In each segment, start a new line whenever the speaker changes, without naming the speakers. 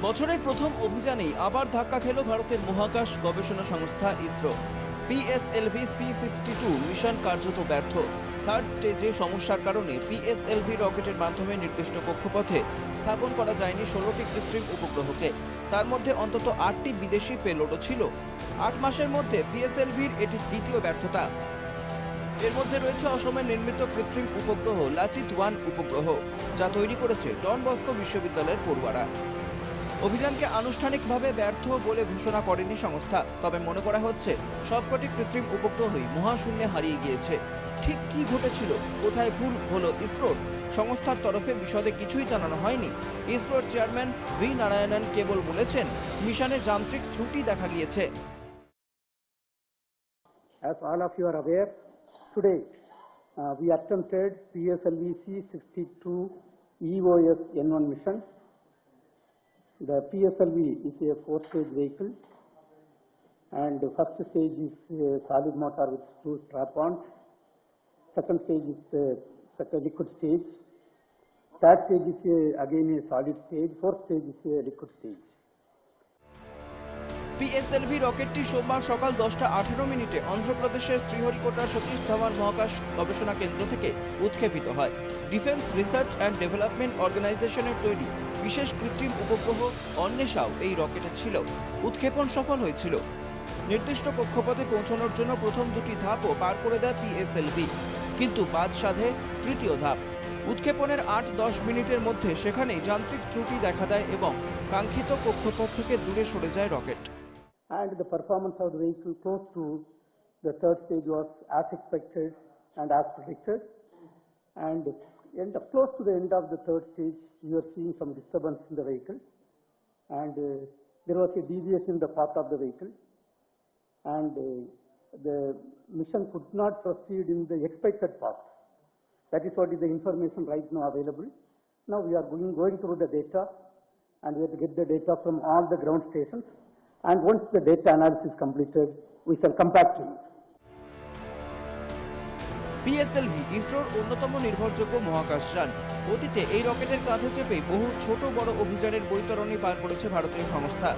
বছরের প্রথম অভিযানেই আবার ধাক্কা খেল ভারতের মহাকাশ গবেষণা সংস্থা ইসরো। পিএসএলভি C-62 মিশন কার্যত ব্যর্থ। থার্ড স্টেজে সমস্যার কারণে পিএসএলভি রকেটের মাধ্যমে নির্দিষ্ট কক্ষপথে স্থাপন করা যায়নি 16টি কৃত্রিম উপগ্রহকে। তার মধ্যে অন্তত 8টি বিদেশি পেলোডও ছিল। 8 মাসের মধ্যে পিএসএলভির এটি দ্বিতীয় ব্যর্থতা। এর মধ্যে রয়েছে অসমে নির্মিত কৃত্রিম উপগ্রহ লাচিত-1 উপগ্রহ, যা তৈরি করেছে ডন বস্কো বিশ্ববিদ্যালয়ের পড়ুয়ারা। অভিযানকে আনুষ্ঠানিকভাবে ব্যর্থ বলে ঘোষণা করেনি সংস্থা, তবে মনে করা হচ্ছে সবকটি কৃত্রিম উপগ্রহই মহাশূন্যে হারিয়ে গিয়েছে। ঠিক কি ঘটেছিল, কোথায় ভুল হলো ইসরোর, সংস্থার তরফে বিশদে কিছুই জানানো হয়নি। ইসরোর চেয়ারম্যান ভি নারায়ণন কেবল বলেছেন মিশনে যান্ত্রিক ত্রুটি দেখা গিয়েছে।
As all of you are aware, today we attempted PSLV C-62 EOS N1 mission. The PSLV is a 4-stage vehicle, and the first stage is a solid motor with 2 strap-ons. Second stage is the liquid stage. Third stage is again a solid stage. Fourth stage is a liquid stage.
PSLV রকেটটি সোমবার সকাল 10:18 অন্ধ্রপ্রদেশের শ্রীহরিকোটার সতীশ ধাওয়ান মহাকাশ গবেষণা কেন্দ্র থেকে উৎক্ষেপিত হয়। Defence research and development অর্গানাইজেশনের তৈরি বিশেষ কৃত্রিম উপগ্রহ অন্বেষাও এই রকেটে ছিল। উৎক্ষেপণ সফল হয়েছিল। নির্দিষ্ট কক্ষপথে পৌঁছানোর জন্য প্রথম দুটি ধাপও পার করে দেয় পিএসএলভি, কিন্তু বাদ সাধে তৃতীয় ধাপ। উৎক্ষেপণের 8-10 মিনিটের মধ্যে সেখানেই যান্ত্রিক ত্রুটি দেখা দেয় এবং কাঙ্ক্ষিত কক্ষপথ থেকে দূরে সরে যায় rocket.
And the performance of the vehicle close to the third stage was as expected and as predicted. And close to the end of the third stage, we were seeing some disturbance in the vehicle, and there was a deviation in the path of the vehicle, and the mission could not proceed in the expected path. That is what is the information right now available. Now we are going through the data, and we have to get the data from all the ground stations. And once the data analysis is completed, we shall come back to you.
PSLV ইসরোর অন্যতম নির্ভরযোগ্য মহাকাশযান। অতীতে এই রকেটের কাঁধে চেপে বহু ছোট বড় অভিযানের বৈতরণী পার করেছে ভারতীয় সংস্থা।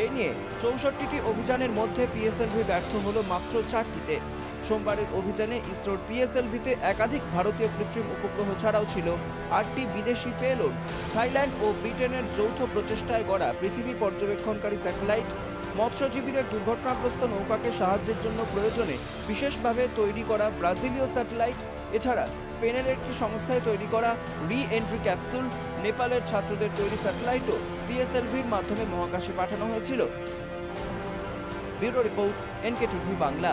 এই নিয়ে 64টি অভিযানের মধ্যে পিএসএলভি ব্যর্থ হলো মাত্র 4টিতে। সোমবারের অভিযানে ইসরোর পিএসএলভিতে একাধিক ভারতীয় কৃত্রিম উপগ্রহ ছাড়াও ছিল 8টি বিদেশি পেলোড। থাইল্যান্ড ও ব্রিটেনের যৌথ প্রচেষ্টায় গড়া পৃথিবী পর্যবেক্ষণকারী স্যাটেলাইট, মৎস্যজীবীদের দুর্ঘটনাগ্রস্ত নৌকাকে সাহায্যের জন্য প্রয়োজনে বিশেষভাবে তৈরি করা ব্রাজিলীয় স্যাটেলাইট, এছাড়া স্পেনের একটি সংস্থায় তৈরি করা রি-এন্ট্রি ক্যাপসুল, নেপালের ছাত্রদের তৈরি স্যাটেলাইটও পিএসএলভির মাধ্যমে মহাকাশে পাঠানো হয়েছিল। Bureau report, NKTV Bangla.